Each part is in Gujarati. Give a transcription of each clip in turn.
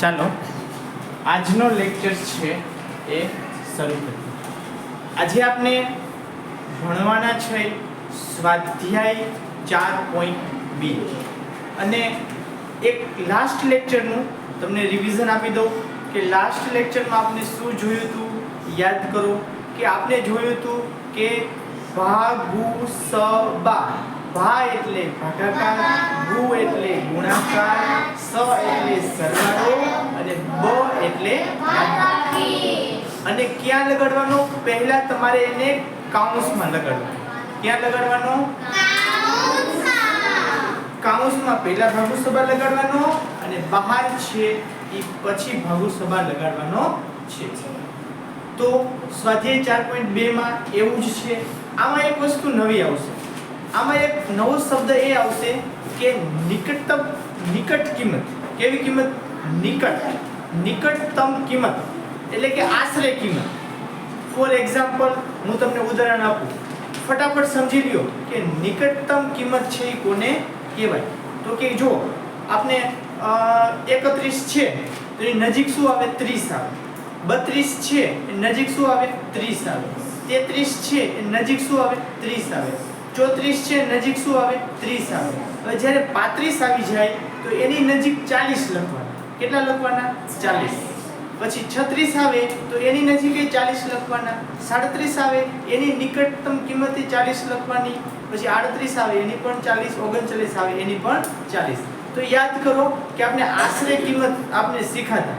ચાલો આજનો લેક્ચર છે એ શરૂ કરીએ. આજે આપણે ભણવાના છે સ્વાધ્યાય 4.2 અને એક લાસ્ટ લેક્ચરનું તમને રિવિઝન આપી દઉં કે લાસ્ટ લેક્ચરમાં આપણે શું જોયું હતું. યાદ કરો કે આપણે જોયું હતું કે ભાગુસબા. ભા એટલે ભાગાકાર, ગુ એટલે ગુણાકાર, સ એટલે સરવાળો અને બ એટલે બાદબાકી. અને ક્યાં લગાડવાનો? પહેલા તમારે એને કાઉન્સમાં લગાડવાનો. ક્યાં લગાડવાનો? કાઉન્સમાં પહેલા ભાગુસબા લગાડવાનો અને બહાર છે એ પછી ભાગુસબા લગાડવાનો છે. તો સ્વાધ્યાય 4.2 માં એવું જ છે. આમાં એક વસ્તુ નવી આવશે. આમાં એક નવો શબ્દ એ આવશે કે નિકટતમ. નિકટ કિંમત. કેવી કિંમત? નિકટતમ કિંમત એટલે કે આશરે કિંમત. ફોર એક્ઝામ્પલ હું તમને ઉદાહરણ આપું, ફટાફટ સમજી લ્યો કે નિકટતમ કિંમત છે એ કોને કહેવાય. તો કે જો આપણે 31 છે તો એ નજીક શું આવે? 30 આવે. 32 છે એ નજીક શું આવે? 30 આવે. 33 છે એ નજીક શું આવે? 30 આવે. 34 છે નજીક શું આવે? 30 આવે. હવે જ્યારે 35 આવી જાય તો એની નજીક 40 લખવાના. કેટલા લખવાના? 40. પછી 36 આવે તો એની નજીક 40 લખવાના. 37 આવે એની નિકટતમ કિંમત 40 લખવાની. પછી 38 આવે એની પણ 40. 39 આવે એની પણ 40. તો યાદ કરો કે આપણે આશરે કિંમત આપણે શીખાતા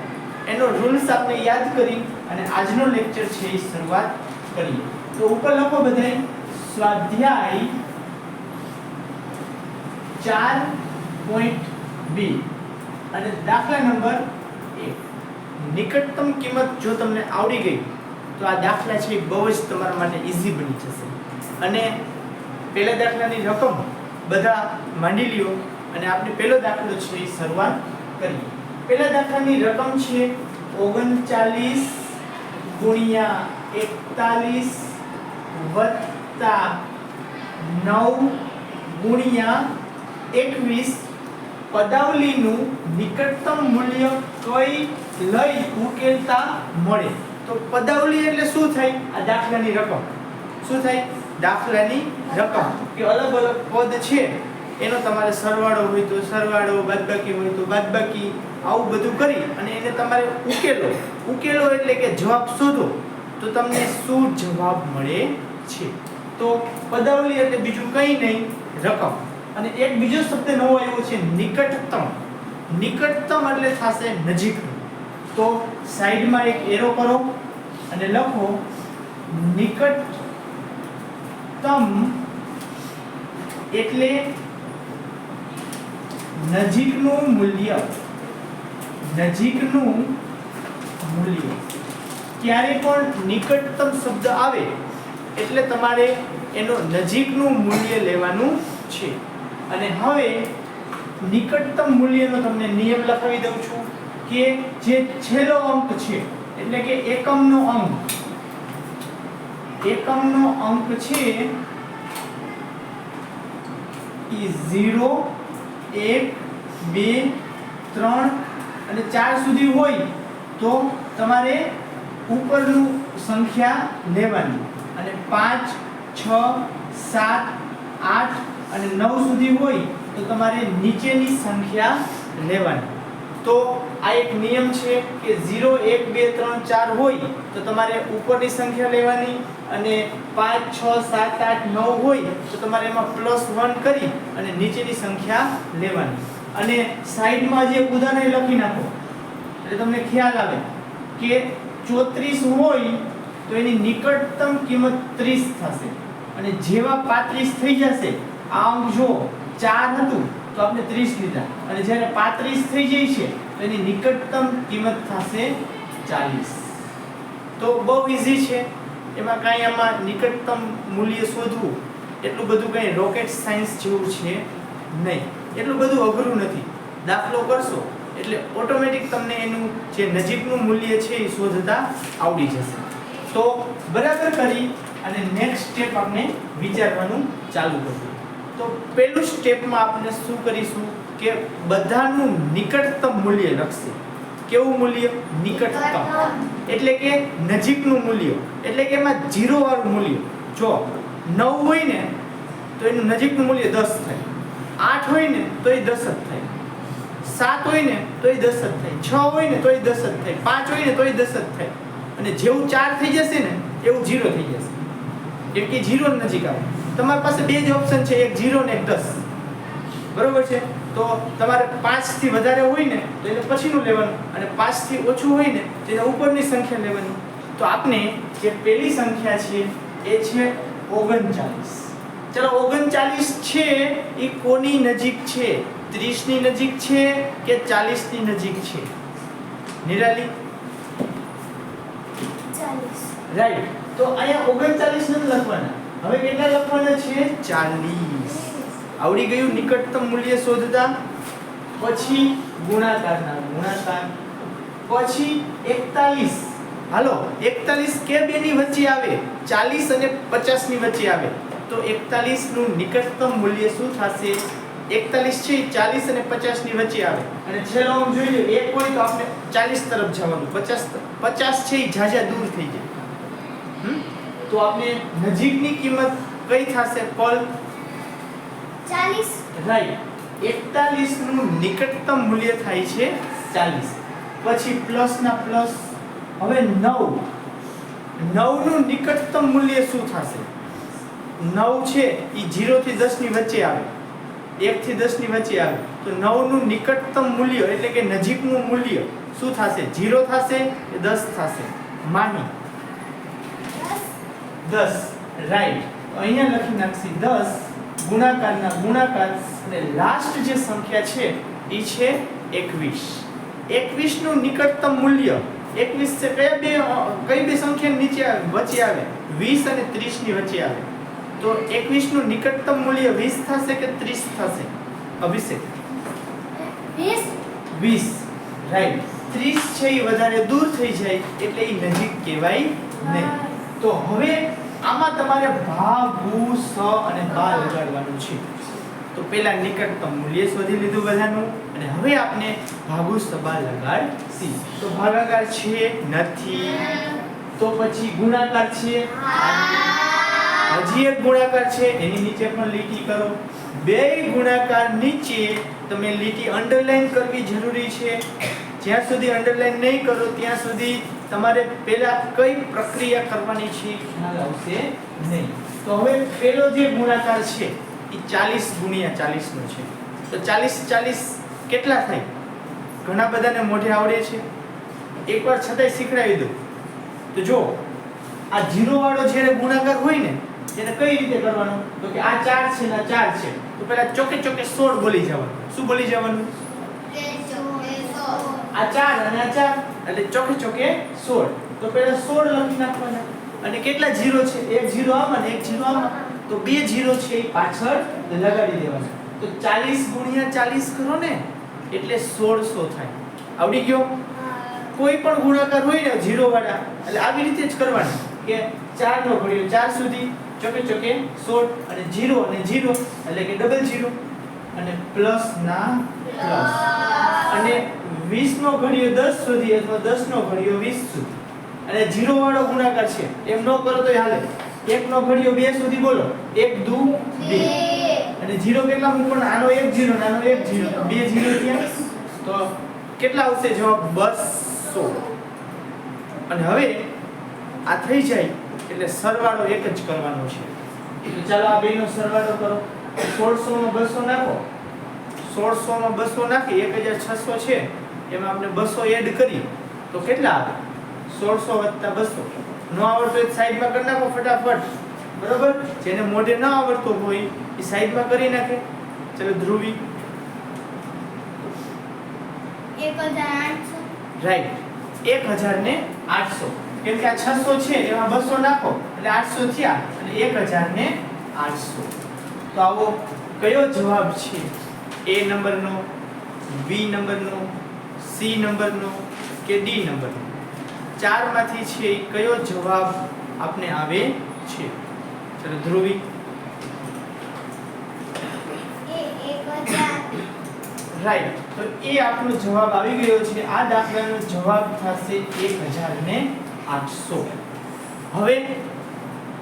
એનો રૂલ્સ આપણે યાદ કરી અને આજનો લેક્ચર છે એ શરૂઆત કરીએ. તો ઉપર લખો બધાય સ્વાધ્યાય 4.2 અને દાખલા નંબર 1. નિકટતમ કિંમત જો તમને આવડી ગઈ તો આ દાખલા છે એ બહુ જ તમારા માટે ઈઝી બની જશે. અને પહેલા દાખલાની રકમ બધા માંડી લ્યો અને આપણે પહેલો દાખલો છે એ શરૂઆત કરીએ. પહેલા દાખલાની રકમ છે 39 ગુણ્યા 41 વત્તા 9 ગુણ્યા 21 પદાવલીનું નિકટતમ મૂલ્ય કઈ લઈ ઉકેલતા મળે. તો પદાવલી એટલે શું થાય? આ દાખલાની રકમ. શું થાય? દાખલાની રકમ કે અલગ અલગ પદ છે એનો તમારે સરવાળો હોય તો સરવાળો, બાદબાકી હોય તો બાદબાકી, આવું બધું કરી અને એને તમારે ઉકેલો એટલે કે જવાબ શોધો તો તમને શું જવાબ મળે છે. તો પદાવલી એટલે બીજું કંઈ નહીં, રકમ. અને એક બીજો શબ્દ નવો આવ્યો છે નિકટતમ. નિકટતમ એટલે થશે નજીકનું. તો સાઈડમાં એક એરો કરો અને લખો નિકટતમ એટલે નજીકનું મૂલ્ય. નજીકનું મૂલ્ય. ક્યારે પણ નિકટતમ શબ્દ આવે એટલે તમારે એનો નજીકનું મૂલ્ય લેવાનું છે. અને હવે નિકટતમ મૂલ્યનો તમને નિયમ લખાવી દઉં છું કે જે છેલ્લો અંક છે એટલે કે એકમનો અંક છે એ 0 1 2 3 અને 4 સુધી હોય તો તમારે ઉપરનું સંખ્યા લેવાની અને 5 6 7 8 અને 9 સુધી હોય તો તમારે નીચેની સંખ્યા લેવાની. તો આ એક નિયમ છે કે 0 1 2 3 4 હોય તો તમારે ઉપરની સંખ્યા લેવાની અને 5 6 7 8 9 હોય તો તમારે એમાં +1 કરી અને નીચેની સંખ્યા લેવાની. અને સાઈડમાં જે ઉદાહરણ લખી નાખો એટલે તમને ખ્યાલ આવે કે 34 હોય તો એની નિકટતમ કિંમત 30 થશે. અને જેવા 35 થઈ જશે, આ અંક જો 4 હતું તો આપણે 30 લીધા અને જ્યારે 35 થઈ જાય છે તો એની નિકટતમ કિંમત થશે 40. તો બહુ ઈઝી છે. એમાં કાંઈ આમાં નિકટતમ મૂલ્ય શોધવું એટલું બધું કંઈ રોકેટ સાયન્સ જેવું છે નહીં. એટલું બધું અઘરું નથી. દાખલો કરશો એટલે ઓટોમેટિક તમને એનું જે નજીકનું મૂલ્ય છે એ શોધતા આવડી જશે. તો બરાબર કરી અને નેક્સ્ટ સ્ટેપ આપણે વિચારવાનું ચાલુ કરીશું. તો પહેલું સ્ટેપમાં આપણે શું કરીશું કે બધાનું નિકટતમ મૂલ્ય લખશે. કેવું મૂલ્ય? નિકટતમ, એટલે કે નજીકનું મૂલ્ય, એટલે કે એમાં 0 વાળું મૂલ્ય. જો 9 હોય ને તો એનું નજીકનું મૂલ્ય 10 થાય, 8 હોય ને તો એ 10 જ થાય, 7 હોય ને તો એ 10 જ થાય, 6 હોય ને તો એ 10 જ થાય, 5 હોય ને તો એ 10 જ થાય. અને જેવું 4 થઈ જશે ને એવું 0 થઈ જશે, એટલે કે 0 નજીક આવે. તમારી પાસે બે જ ઓપ્શન છે, એક 0 ને એક 10. બરોબર છે? તો તમારે 5 થી વધારે હોય ને તો એને પછીનું લેવાનું, અને 5 થી ઓછું હોય ને તો એને ઉપરની સંખ્યા લેવાની. તો આપણે જે પહેલી સંખ્યા છે એ છે 39. ચલો 39 છે એ કોની નજીક છે? 30 ની નજીક છે કે 40 ની નજીક છે? નિરાલી? 40. રાઈટ. તો અહીંયા 39 નથી લખવાના, હવે કેટલા લખવાના છે? 40. આવડી ગયું નિકટતમ મૂલ્ય શોધતા. પછી ગુણાકારના ગુણાકાર, પછી 41. હાલો 41 કે બે ની વચ્ચે આવે? 40 અને 50 ની વચ્ચે આવે. તો 41 નું નિકટતમ મૂલ્ય શું થશે? 41 છે 40 અને 50 ની વચ્ચે આવે, અને છેલ્લો આમ જોઈ લો એક હોય તો આપણે 40 તરફ જવાનું, 50 છે એ જાજા દૂર થઈ જાય. તો આપણે નજીકની કિંમત કઈ થશે? કોલ 40. રાઈટ. 41 નું નિકટતમ મૂલ્ય થાય છે 40. પછી પ્લસ ના પ્લસ. હવે 9 નું નિકટતમ મૂલ્ય શું થશે? 9 છે એ 0 થી 10 ની વચ્ચે આવે, 1 થી 10 ની વચ્ચે આવે. તો 9 નું નિકટતમ મૂલ્ય એટલે કે નજીકનું મૂલ્ય શું થશે? 0 થશે કે 10 થશે? માની 10. રાઈટ. તો અહીંયા લખી નાખશી 10 ગુણાકારના ગુણાકાર, અને લાસ્ટ જે સંખ્યા છે એ છે 21. 21 નું નિકટતમ મૂલ્ય 21 છે કઈ બે સંખ્યા નીચે આવે વચ્ચે આવે? 20 અને 30 ની વચ્ચે આવે. તો 21 નું નિકટતમ મૂલ્ય 20 થશે કે 30 થશે? અભિષેક? 20. રાઈટ. 30 છે એ વધારે દૂર થઈ જાય એટલે એ નજીક કહેવાય નહીં. તો હવે આમાં તમારે ભા, ભૂ, સ અને બા લગાડવાનું છે. તો પહેલા નિકટતમ મૂલ્ય શોધી લીધું બધાનું, અને હવે આપણે ભાગુ સબા લગાડશી. તો ભાગાકાર છે નથી, તો પછી ગુણાકાર છે, હજી એક ગુણાકાર છે એની નીચે પણ લીટી કરો. બે ગુણાકાર નીચે તમે લીટી અંડરલાઈન કરવી જરૂરી છે. જ્યાં સુધી અંડરલાઈન નહીં કરો ત્યાં સુધી તમારે પહેલા કઈ પ્રક્રિયા કરવાની છે ખ્યાલ આવશે નહીં. તો હવે પહેલો જે ગુણાકાર છે એ 40 ગુણ્યા 40 નો છે. તો 40 કેટલા થાય? ઘણા બધાને મોઢે આવડે છે, એકવાર છતાંય શીખડાવી દઉં. તો જો આ 0 વાળો જ્યારે ગુણાકાર હોય ને એને કઈ રીતે કરવાનો? તો કે આ 4 છે ને આ 4 છે, તો પહેલા ચોકે ચોકે 16 બોલી જવાનું. શું બોલી જવાનું? આ 4 અને આ 4 એટલે ચોકે ચોકે 16. તો પહેલા 16 લખી નાખવાના, અને કેટલા 0 છે? એક 0 આમાં ને એક 0 આમાં, તો બે 0 છે એ પાછળ લગાડી દેવાના. તો 40 ગુણ્યા 40 કરો ને એટલે 1600 થાય. આવડી ગયો? કોઈ પણ ગુણાકાર હોય ને 0 વાળા એટલે આવી રીતે જ કરવાનું કે 4 નો ઘડિયો 4 સુધી ચોકે ચોકે 16, અને 0 અને 0 એટલે કે ડબલ 0, અને પ્લસ ના પ્લસ, અને 20 નો ઘડિયો 10 સુધી અથવા 10 નો ઘડિયો 20 સુધી. અને 0 વાળો ગુણાકાર છે એમ ન કરો તો હાલે. 1 નો ઘડિયો 2 સુધી બોલો, 1 દુ 2, અને 0 કેટલા મૂકવાના? આનો 1 0 આનો 1 0, બે 0 થયા. તો કેટલા આવશે જવાબ? 200. અને હવે આ થઈ જાય એટલે સરવાળો એક જ કરવાનો છે. તો ચાલો આ બેનો સરવાળો કરો. 1600 માં 200 નાખો, 1600 માં 200 નાખી 1600 છે એમાં આપણે 200 એડ કરી તો કેટલા આવે? 1600 + 200. નો આવડતો એક સાઈડમાં કરી નાખો ફટાફટ. બરોબર? જેને મોઢે ન આવડતું હોય એ સાઈડમાં કરી નાખે. ચલો ધ્રુવી? 1800. રાઈટ. 1800. કેમ કે આ 600 છે એમાં 200 નાખો એટલે 800 થયા, અને 1800. તો આવો કયો જવાબ છે? A નંબરનો, B નંબરનો, C નંબરનો કે D નંબરનો? ચારમાંથી છે એ કયો જવાબ આપને આવે છે? ચલો ધ્રુવી? રાઈટ, તો એ આપણો જવાબ આવી ગયો છે. આ દાખલાનો જવાબ થશે 1800. હવે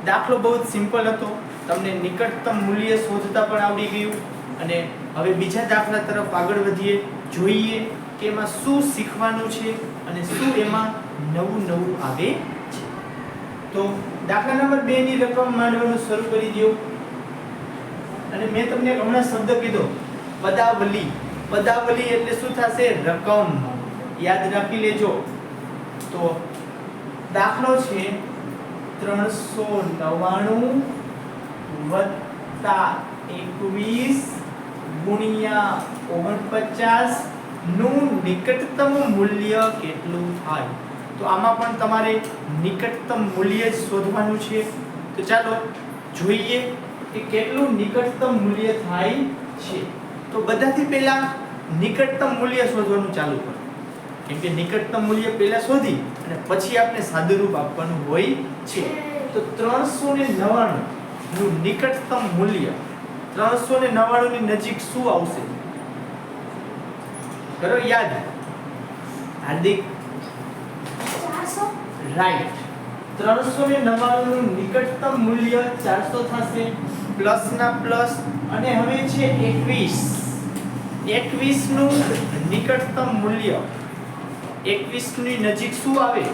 દાખલો બહુ જ સિમ્પલ હતો, તમને નિકટતમ મૂલ્ય શોધતા પણ આવડી ગયું. અને હવે બીજા દાખલા તરફ આગળ વધીએ, જોઈએ કે એમાં શું શીખવાનું છે અને શું એમાં નવું નવું આવે છે. તો દાખલા નંબર 2 ની રકમ માંડવાનું શરૂ કરી દો. અને મેં તમને હમણાં શબ્દ કીધો પદાવલી. પદાવલી એટલે શું થશે? રકમ. યાદ રાખી લેજો. તો દાખલો છે 399 વત્તા 21 ગુણ્યા 49 નું નિકટતમ મૂલ્ય કેટલું થાય? તો આમાં પણ તમારે નિકટતમ મૂલ્ય જ શોધવાનું છે. તો ચાલો જોઈએ કે કેટલું નિકટતમ મૂલ્ય થાય છે. તો બધાથી પહેલા નિકટતમ મૂલ્ય શોધવાનું ચાલુ કરો, કેમ કે નિકટતમ મૂલ્ય પહેલા શોધી અને પછી આપણે સાદુરૂપ આપવાનું હોય છે. તો 399 નું નિકટતમ મૂલ્ય, 399 ની નજીક શું આવશે? કરો યાદ. હાર્દિક 400. રાઈટ. 399 નું નિકટતમ મૂલ્ય 400 થશે. પ્લસ ના પ્લસ અને હવે છે 21. 21 નું નિકટતમ મૂલ્ય, 21 ની નજીક શું આવે?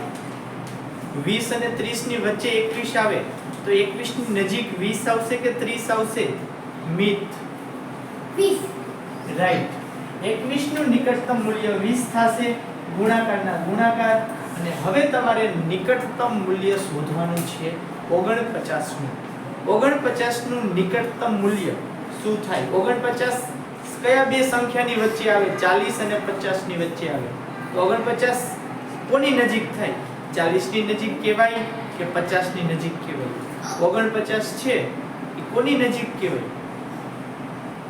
20 અને 30 ની વચ્ચે 21 આવે, તો 21 ની નજીક 20 આવશે કે 30 આવશે? મિત. 20. રાઈટ. 21 નું નિકટતમ મૂલ્ય 20 થશે. ગુણાકારના ગુણાકાર. અને હવે તમારે નિકટતમ મૂલ્ય શોધવાનું છે 49 નું. 49 નું નિકટતમ મૂલ્ય શું થાય? 49 કયા બે સંખ્યાની વચ્ચે આવે? 40 અને 50 ની વચ્ચે આવે. તો 49 કોની નજીક થાય? 40 ની નજીક કહેવાય કે 50 ની નજીક કહેવાય? 49 છે એ કોની નજીક કહેવાય?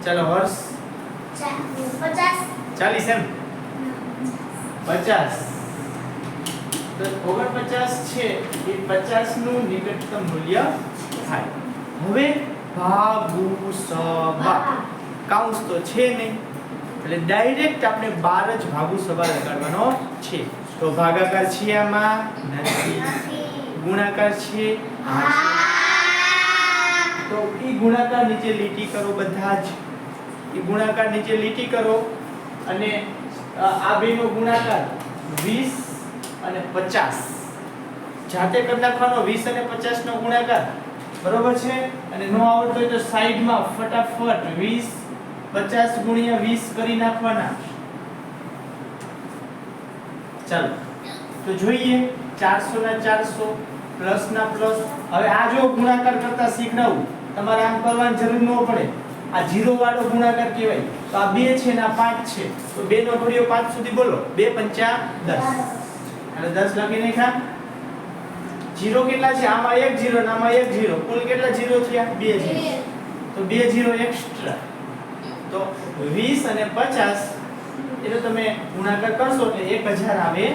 ચાલો હર્ષ. 50. 40 એમ? 50. તો 49 છે એ 50 નું નિકટતમ મૂલ્ય થાય. હવે ભાગુ સબા. કાઉન્સ તો છે નહીં, એટલે ડાયરેક્ટ આપણે 12 જ ભાગુ સબા લગાડવાનો છે. તો ભાગાકાર છે આમાં નથી, ગુણાકાર છે તો ઈ ગુણાકાર નીચે લીટી કરો. બધા જ ઈ ગુણાકાર નીચે લીટી કરો અને આ બેનો ગુણાકાર 20 અને 50 જાતે કરી નાખવાનો. 20 અને 50 નો ગુણાકાર, બરોબર છે? અને નો આવડતો હોય તો સાઈડમાં ફટાફટ 20 50 ગુણ્યા 20 કરી નાખવાના. ચાલો તો જોઈએ 400 ના 400 પ્લસ ના પ્લસ. હવે આ જો ગુણાકાર કરતા શીખડાવું, તમારે આમ કરવાની જરૂર ન પડે. આ 0 વાળો ગુણાકાર કહેવાય. તો આ 2 છે ને આ 5 છે, તો 2 નો ઘડિયો 5 સુધી બોલો. 2 પંચા 10. એટલે 10 લખી નાખ્યા. 0 કેટલા છે? આમાં 1 0 ને આમાં 1 0. કુલ કેટલા 0 થયા? 2 0. તો 2 0 એક્સ્ટ્રા. તો 20 અને 50 એટલે તમે ગુણાકાર કરશો એટલે 1000 આવે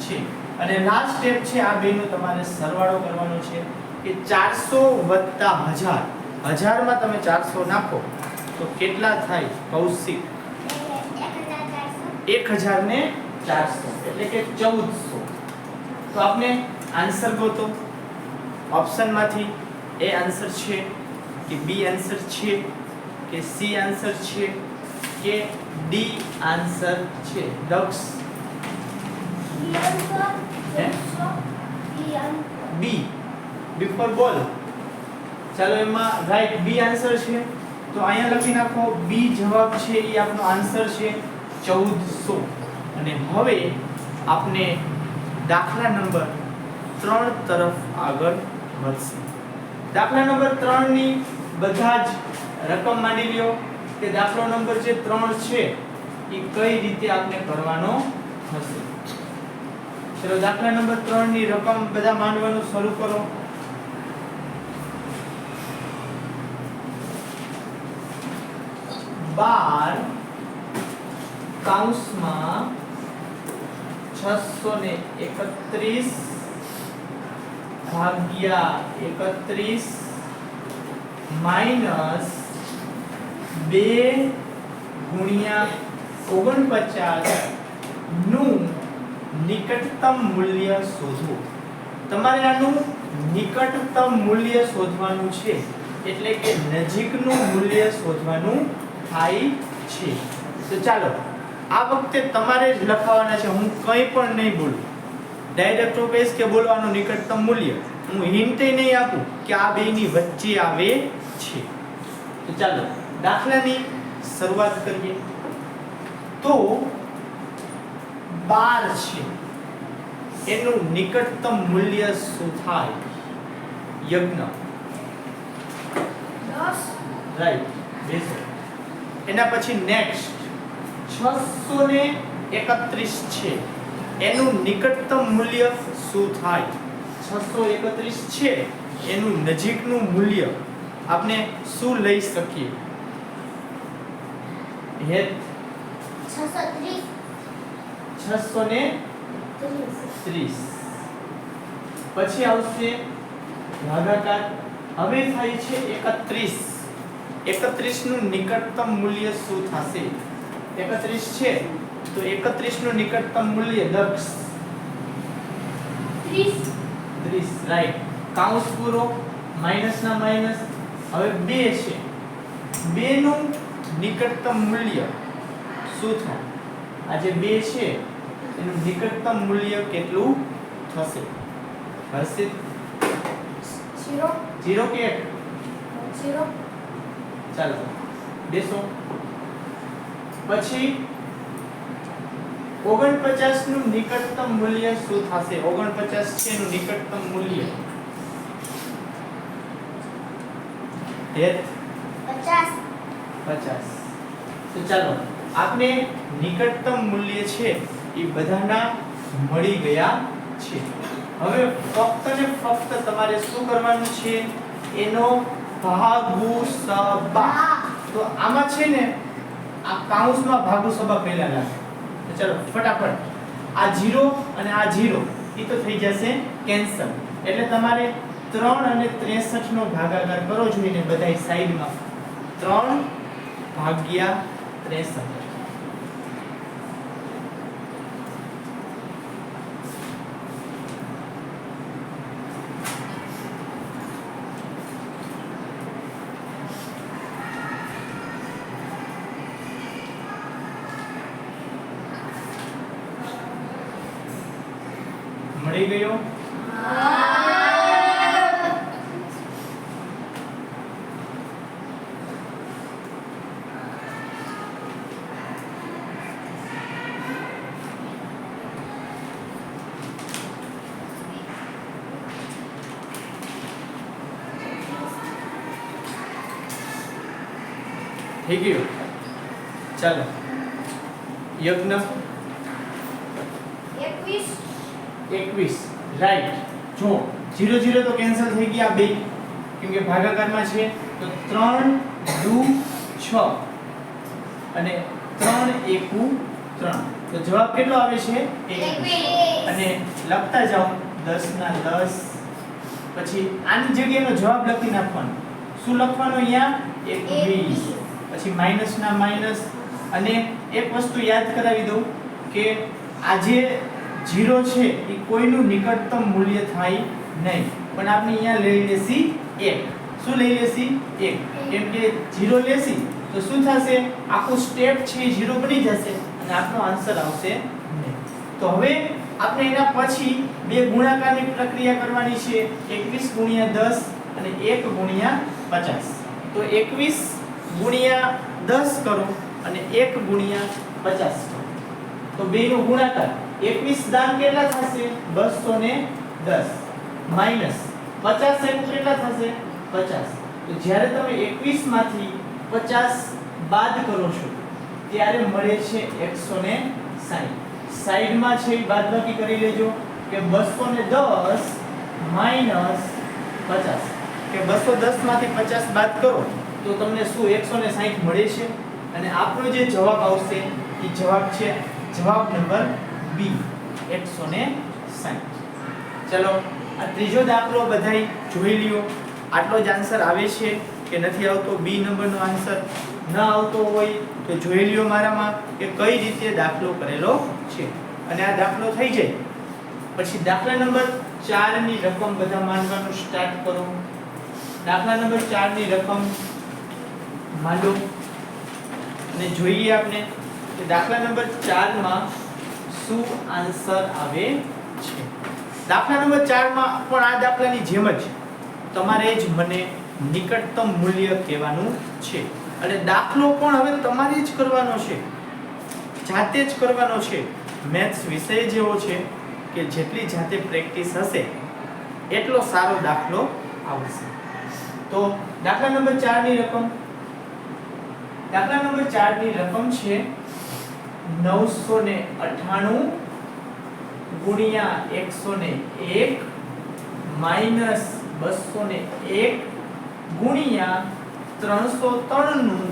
છે. અને લાસ્ટ સ્ટેપ છે આ બેનો તમારે સરવાળો કરવાનો છે કે 400 વત્તા 1000. 1000 માં તમે 400 નાખો તો કેટલા થાય કૌશિક? 1000 ને 400 એટલે કે 1400. તો આપણે આન્સર ગોતો ઓપ્શનમાંથી. એ આન્સર છે કે બી આન્સર છે કે સી આન્સર છે કે ડી આન્સર છે? દક્ષ બી બિફોર બોલ. ચાલો એમાં રાઈટ બી આન્સર છે. તો અહીંયા લખી નાખો બી જવાબ છે એ આપણો આન્સર છે 1400. અને હવે આપણે દાખલા નંબર 3 તરફ આગળ વધશે. દાખલા નંબર 3 ની બધા જ રકમ માંડી લ્યો કે દાખલો નંબર જે 3 છે એ કઈ રીતે આપણે કરવાનો હશે. ચલો દાખલા નંબર 3 ની રકમ બધા માંડવાનું શરૂ કરો. બાર કૌંસમાં 631 ભાગ્યા 31 માઈનસ 2 ગુણ્યા 49 નું નિકટતમ મૂલ્ય શોધો. તમારે આનું નિકટતમ મૂલ્ય શોધવાનું છે, એટલે કે નજીકનું મૂલ્ય શોધવાનું થાય છે. તો ચાલો આ વખતે તમારે જ લખવાના છે, હું કંઈ પણ નહીં બોલું. ડાયરેક્ટ હું કહીશ કે બોલવાનું નિકટતમ મૂલ્ય, હું હિન્ટ નહીં આપું કે આ બેની વચ્ચે આવે છે. તો ચાલો દાખલાની શરૂઆત કરીએ. તો 12 છે, એનું નિકટતમ મૂલ્ય શું થાય? યજ્ઞ 10 રાઈટ બેસો. એના પછી નેક્સ્ટ 631 છે, એનું નિકટતમ મૂલ્ય શું થાય? 631 છે, એનું નજીકનું મૂલ્ય આપણે શું લઈ શકીએ? હેત 630 630. પછી આવશે ભાગાકાર. હવે થાય છે 31. 31 નું નિકટતમ મૂલ્ય શું થશે? 31 છે તો 31 નું નિકટતમ મૂલ્ય દક્ષ 30 રાઈટ. કાઉન્સ પૂરો, માઈનસ ના માઈનસ. હવે 2 છે, 2 નું નિકટતમ મૂલ્ય શું થાય? આ જે 2 છે એનું નિકટતમ મૂલ્ય કેટલું થશે? હર્ષિત 0 કે 1? ચાલો બેસો. પછી 49 નું નિકટતમ મૂલ્ય શું થશે? 49 છે એનું નિકટતમ મૂલ્ય 50. તો ચાલો આપને નિકટતમ મૂલ્ય છે એ બધાના મળી ગયા છે. હવે ફક્ત ને ફક્ત તમારે શું કરવાનું છે? એનો ભાગુસબા. તો આમાં છે ને આ કાઉન્સમાં ભાગુસબા પહેલા લાગે. તો ચાલો ફટાફટ આ 0 અને આ 0 એ તો થઈ જશે કેન્સલ. એટલે તમારે 3 અને 63 નો ભાગાકાર કરો જોઈને બધાય સાઈડમાં. 3 ભાગ્યા 63. મળી ગયો? થઈ ગયું? ચાલો યજ્ઞ 21 રાઈટ. જો 0 0 તો કેન્સલ થઈ ગયા બે, કેમ કે ભાગાકારમાં છે. તો 3 2 6 અને 3 1 3. તો જવાબ કેટલો આવે છે? 21. અને લખતા જાઓ 10 ના 10. પછી આની જગ્યાએનો જવાબ લખી નાખવાનો. શું લખવાનું અહીંયા? 21. પછી માઈનસ ના માઈનસ. અને એક વસ્તુ યાદ કરાવી દઉં કે આ જે 0 છે એ કોઈનું નિકટતમ મૂલ્ય થાય નહીં, પણ આપણે અહીંયા લઈ લેસી 1. શું લઈ લેસી? 1. કેમ કે 0 લેસી તો શું થશે? આખું સ્ટેપ છે 0 બની જશે અને આપણો આન્સર આવશે નહીં. તો હવે આપણે એના પછી બે ગુણાકારની પ્રક્રિયા કરવાની છે. 21 ગુણ્યા 10 અને 1 ગુણ્યા 50. તો 21 ગુણ્યા 10 કરો અને 1 ગુણ્યા 50 કરો. તો બેનો ગુણાકાર 21 દાન કેટલા થશે? 210 માઈનસ 50 એ કેટલા થશે? 50. તો જ્યારે તમે 21 માંથી 50 બાદ કરો છો ત્યારે મળે છે 160. સાઈડમાં છે બાદબાકી કરી લેજો કે 210 માઈનસ 50 કે 210 માંથી 50 બાદ કરો તો તમને શું 160 મળે છે. અને આપણો જે જવાબ આવશે એ જવાબ છે જવાબ નંબર બી 160. ચલો આ ત્રીજો દાખલો બધાય જોઈ લ્યો. આટલો જ આન્સર આવે છે કે નથી આવતો? બી નંબરનો આન્સર ન આવતો હોય તો જોઈ લ્યો મારામાં કે કઈ રીતે દાખલો કરેલો છે. અને આ દાખલો થઈ જાય પછી દાખલા નંબર 4 ની રકમ બધા માનવાનું સ્ટાર્ટ કરો. દાખલા નંબર 4 ની રકમ માંડો અને જોઈએ આપણે કે દાખલા નંબર 4 માં શું આન્સર આવે છે. દાખલા નંબર 4 માં પણ આ દાખલાની જેમ જ તમારે જ મને નિકટતમ મૂલ્ય કહેવાનું છે અને દાખલો પણ હવે તમારે જ કરવાનો છે, જાતે જ કરવાનો છે. મેથ્સ વિષય જેવો છે કે જેટલી જાતે પ્રેક્ટિસ હશે એટલો સારો દાખલો આવશે. તો દાખલા નંબર 4 ની રકમ છે 998 ગુણ્યા 101 માઈનસ 201 ગુણ્યા 303 નું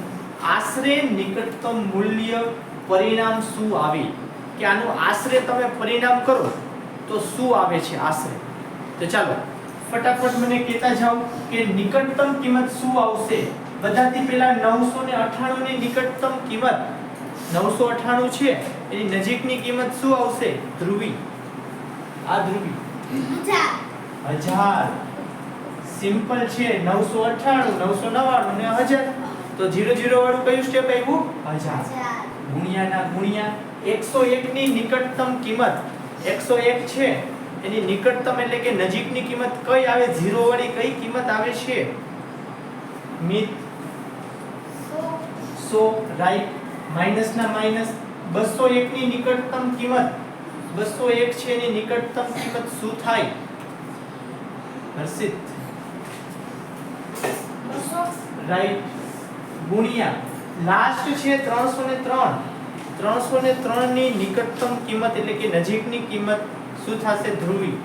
આશરે નિકટતમ મૂલ્ય પરિણામ શું આવે. કે આનું આશરે તમે પરિણામ કરો તો શું આવે છે આશરે. તો ચાલો ફટાફટ મને કહેતા જાઓ કે નિકટતમ કિંમત શું આવશે. બધાથી પહેલા 998 ની નિકટતમ કિંમત 998 છે એની નજીકની કિંમત શું આવશે. ધ્રુવી, આ ધ્રુવી 1000 સિમ્પલ છે. 998 999 ને 1000 તો 00 વાળું કયું સ્ટેપ આવ્યું 1000 ગુણ્યા ના ગુણ્યા 101 ની નિકટતમ કિંમત 101 છે એની નિકટતમ એટલે કે નજીકની કિંમત કઈ આવે 0 વાળી કઈ કિંમત આવે છે મિત 100 રાઈટ. માઈનસ ના માઈનસ 201 ની નિકટતમ કિંમત 201 છે એની નિકટતમ કિંમત શું થાય હર્ષિત રાઈટ ગુણ્યા લાસ્ટ છે 303 ની નિકટતમ કિંમત એટલે કે નજીકની કિંમત શું થશે ધ્રુવી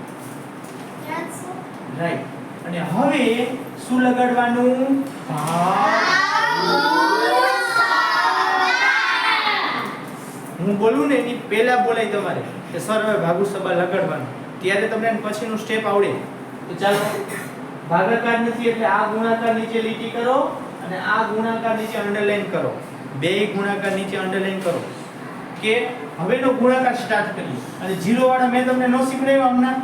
રાઈટ. અને હવે શું લગાડવાનું હું બોલું ને એની પહેલા બોલાય તમારે કે સર હવે ભાગુ સબા લગાડવાનું ત્યારે તમને પછીનું સ્ટેપ આવડે. તો ચાલો ભાગાકાર નથી એટલે આ ગુણાકાર નીચે લીટી કરો અને આ ગુણાકાર નીચે અંડરલાઈન કરો. બે ગુણાકાર નીચે અંડરલાઈન કરો કે હવેનો ગુણાકાર સ્ટાર્ટ કરીએ. અને 0 વાળા મેં તમને નો શીખડાવ્યા હમણાં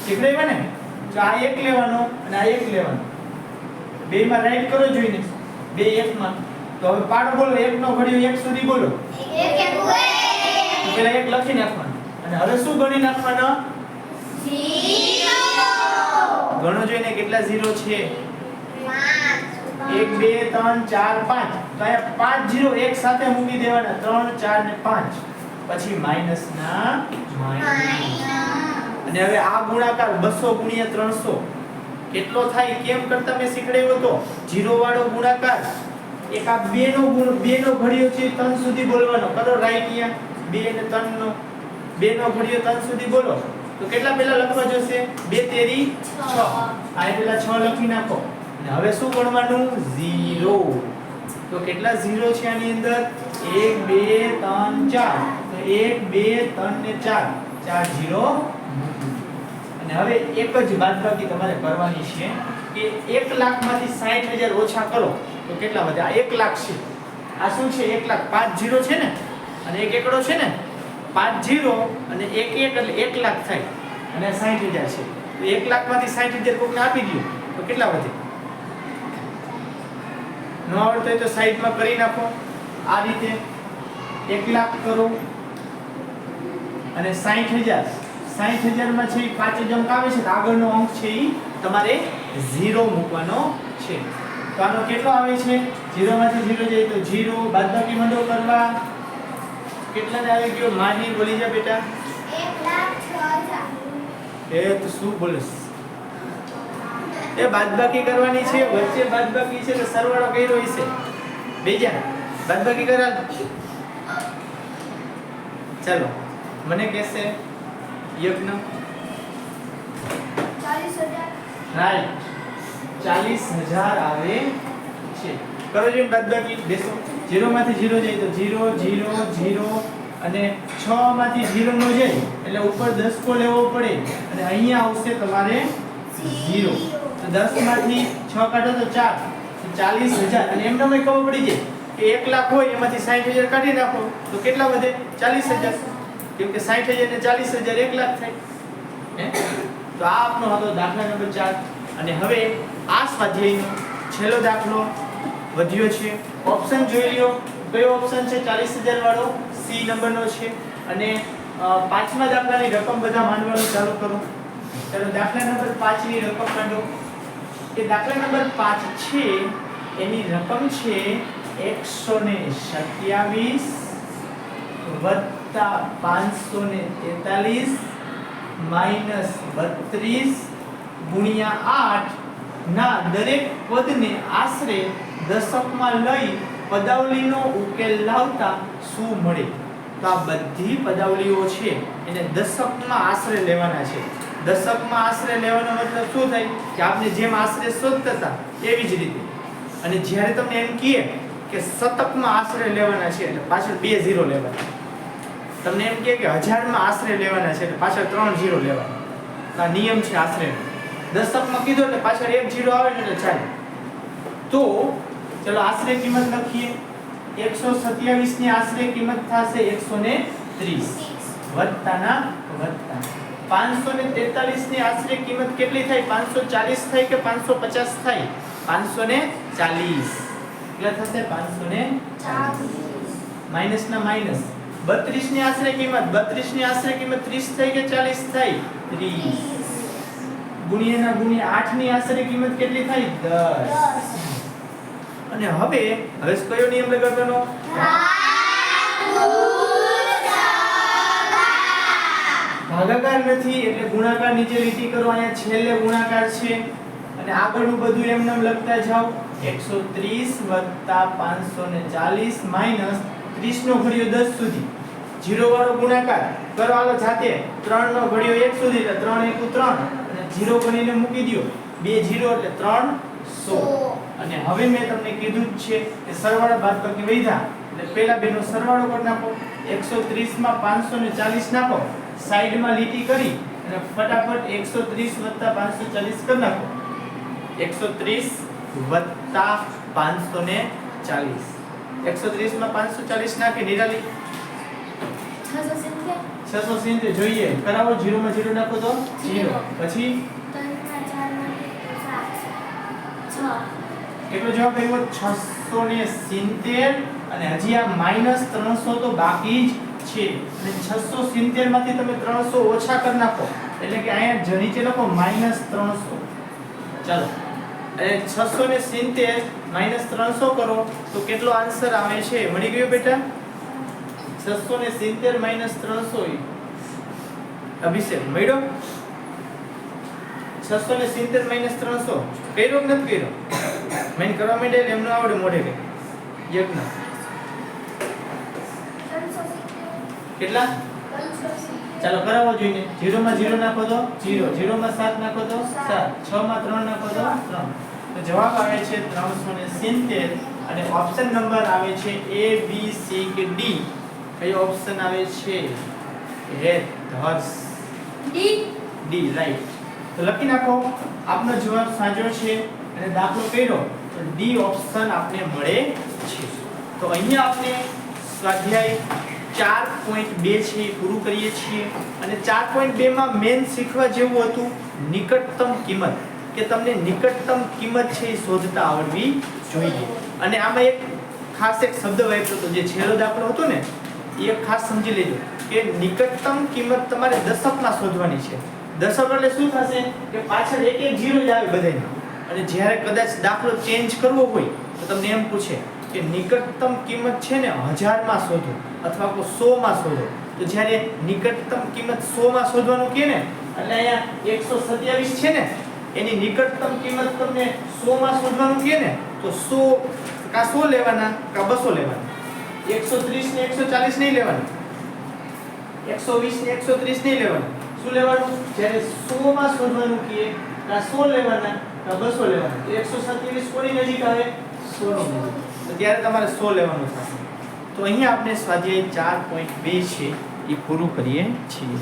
શીખડાવ્યા ને. તો આ એક લેવાનો અને આ એક લેવાનો બે માં રાઈટ કરો જોઈને બે એક માં. તો હવે પાડો બોલો એક નો ઘડિયો 1 સુધી બોલો. તો પેલા એક લખી નાખવાનું અને હવે શું ગણી નાખવાના 0 ગણો જોઈને કેટલા 0 છે 1 2 3 4 5. તો અહીંયા 5 0 એક સાથે મૂકી દેવાના 3 4 ને 5 પછી માઈનસ ના માઈનસ. અને હવે આ ગુણાકાર 200 ગુણ્યા 300 કેટલો થાય કેમ કરતા મેં શીખડાવ્યો તો 0 વાળો ગુણાકાર એક આ 2 નો ઘડિયો છે 3 સુધી બોલવાનો કરો રાઈટ. અહીંયા 2 અને 3 નો 2 નો ઘડિયો 3 સુધી બોલો તો કેટલા પહેલા લખવા જોશે 2 તેરી 6. આ પહેલા 6 લખી નાખો અને હવે શું ગણવાનું 0. તો કેટલા 0 છે આની અંદર 1 2 3 4. તો 1 2 3 ને 4 4 0. અને હવે એક જ બાદબાકી તમારે કરવાની છે કે 1 લાખ માંથી 60,000 ઓછા કરો તો કેટલા વધે. આ 1 લાખ છે આ શું છે 1 લાખ 5 0 છે ને અને એક એકડો છે ને 5 0 અને 1 1 એટલે 1 લાખ થાય અને 60,000 છે. તો 1 લાખ માંથી 60,000 કોકને આપી દો તો કેટલા વધે. ન આવડતો હોય તો સાઈડમાં કરી નાખો આ રીતે 1 લાખ કરો અને 60,000 માં છે 5 અંક આવે છે તો આગળનો અંક છે એ તમારે 0 મૂકવાનો છે. તો આનો કેટલો આવે છે 0 માંથી 0 જાય તો 0 બાદબાકી મંડો કરવા કેટલાને આવી ગયો માહી બોલી જા બેટા 1,06,000. એ તો શું બોલસ એ બાદબાકી કરવાની છે વચ્ચે બાદબાકી છે તો સરવાળો કર્યો હશે બેજા બાદબાકી કરા. ચાલો મને કહેશે યજ્ઞ 40,000 રાઈટ 40,000 આવે છે. કરો જો બાદબાકી બેસો 0 માંથી 0 જાય તો 0 0 0 અને 6 માંથી 0 નો જાય એટલે ઉપર 10 કો લેવો પડે અને અહીંયા આવશે તમારે 0. તો 10 માંથી 6 કાઢો તો 4 તો 40,000 અને એમનો મેં ખબર પડી જાય કે 1 લાખ હોય એમાંથી 60,000 કાઢી નાખો તો કેટલા વધે 40,000 કેમ કે 60,000 ને 40,000 1 લાખ થાય હે તો આ આપણો હતો દાખલા નંબર 4 અને હવે આ સ્વાધ્યાયનો છેલ્લો દાખલો વધ્યો છે ઓપ્શન જોઈ લ્યો કયો ઓપ્શન છે 40,000 વાળો સી નંબરનો છે અને પાંચમા દાખલાની રકમ બધા માંડવાનું ચાલુ કરો ચાલો દાખલા નંબર 5 ની રકમ માંડો કે દાખલા નંબર 5 છે એની રકમ છે 127 વત્તા 543 માઈનસ 32 ગુણ્યા 8 ના દરેક પદને આશરે દશકમાં લઈ પદાવલીનો ઉકેલ લાવતા શું મળે તો આ બધી પદાવલીઓ છે એને દશકમાં આશરે લેવાના છે દશકમાં આશરે લેવાનો મતલબ શું થાય કે આપણે જેમ આશરે શોધતા હતા એવી જ રીતે અને જ્યારે તમને એમ કહીએ કે શતકમાં આશરે લેવાના છે એટલે પાછળ 2 0 લેવાના તમને એમ કહે કે હજારમાં આશરે લેવાના છે એટલે પાછળ 3 0 લેવાના આ નિયમ છે આશરે દશકમાં કીધો એટલે પાછળ 1 0 આવે એટલે ચાલે તો ચલો આશરે કિંમત લખીએ 127 ની આશરે કિંમત થશે 130 વત્તાના વત્તા 543 ની આશરે કિંમત કેટલી થાય 540 થાય કે 550 થાય 540 કેટલા થશે 540 માઈનસ ના માઈનસ 32 ની આશરે કિંમત 32 ની આશરે કિંમત 30 થાય કે 40 થાય 30 ગુણ્યા ના ગુણ્યા 8 ની આશરે કિંમત કેટલી થાય 10 અને હવે કયો નિયમ લગાડવાનો ભાગાકાર નથી એટલે ગુણાકાર નીચે લીટી કરો અહીંયા છેલ્લે ગુણાકાર છે અને આગળનું બધું એમને લખતા જાઓ 130 540 માઈનસ 30 નો ઘડિયો 10 સુધી 0 વાળો ગુણાકાર કરો હાલો જાતે 3 નો ઘડિયો 1 સુધી એટલે 3 1 3 અને 0 ગણીને મૂકી દો 2 0 એટલે 300 અને હવે મેં તમને કીધું જ છે કે સરવાળા બાદબાકી વધ્યા એટલે પહેલા બેનો સરવાળો કરી નાખો 130 માં 540 નાખો સાઈડમાં લીટી કરી અને ફટાફટ 130 540 કરી નાખો 130 540 130 માં 540 નાખી નિરાલી 670 જોઈએ કરાવો 0 માં 0 નાખો તો 0 પછી કેટલો જવાબ આવ્યો 670 અને હજી આ માઈનસ 300 તો બાકી જ છે અને 670 માંથી તમે 300 ઓછા કરી નાખો એટલે કે અહીંયા નીચે લખો માઈનસ 300 ચાલો અને 670 માઈનસ 300 કરો તો કેટલો આન્સર આવે છે મળી ગયો બેટા 670 માઈનસ 300 અભિષેક મળ્યો 670 માઈનસ 300 કર્યો કે નથી કર્યો મેન કરવા માંડે એમનો આવડે મોઢે કે યજ્ઞ કેટલા ચાલો કરાવો જોઈને 0 માં 0 નાખો તો 0 0 માં 7 નાખો તો 7 6 માં 3 નાખો તો 3 તો જવાબ આવે છે 370 અને ઓપ્શન નંબર આવે છે A B C કે D કયો ઓપ્શન આવે છે D રાઈટ તો લખી નાખો આપનો જવાબ સાચો છે અને દાખલો કર્યો તો ડી ઓપ્શન આપને મળે છે તો અહીંયા આપણે સ્વાધ્યાય 4.2 છે પૂરું કરીએ છીએ અને 4.2 માં મેન શીખવા જેવું હતું નિકટતમ કિંમત કે તમને નિકટતમ કિંમત છે એ શોધતા આવડવી જોઈએ અને આમાં એક ખાસ એક શબ્દ વાપર્યો હતો જે છેલ્લો દાખલો હતો ને એ ખાસ સમજી લેજો કે નિકટતમ કિંમત તમારે દશકમાં શોધવાની છે દશક એટલે શું થશે કે પાછળ એક એક 0 જ આવે બધાયમાં અને જ્યારે કદાચ દાખલો ચેન્જ કરવો હોય તો તમને એમ પૂછે કે નિકટતમ કિંમત છે ને 1000 માં શોધો અથવા કો 100 માં શોધો તો જ્યારે નિકટતમ કિંમત 100 માં શોધવાનું કહે ને એટલે અહીંયા 127 છે ને એની નિકટતમ કિંમત તમને 100 માં શોધવાનું કહે ને તો 100 કા 100 લેવાના કા 200 લેવાના 130 ને 140 નહીં લેવાના 120 ને 130 નહીં લેવાના શું લેવાનું જ્યારે 100 માં શોધવાનું કહે કા 100 લેવાના કા 200 લેવાના તો 127 કોની નજીક આવે 100 ની નજીક તો ત્યારે તમારે 100 લેવાનું થશે તો અહીંયા આપણે સ્વાધ્યાય 4.2 છે એ પૂરું કરીએ છીએ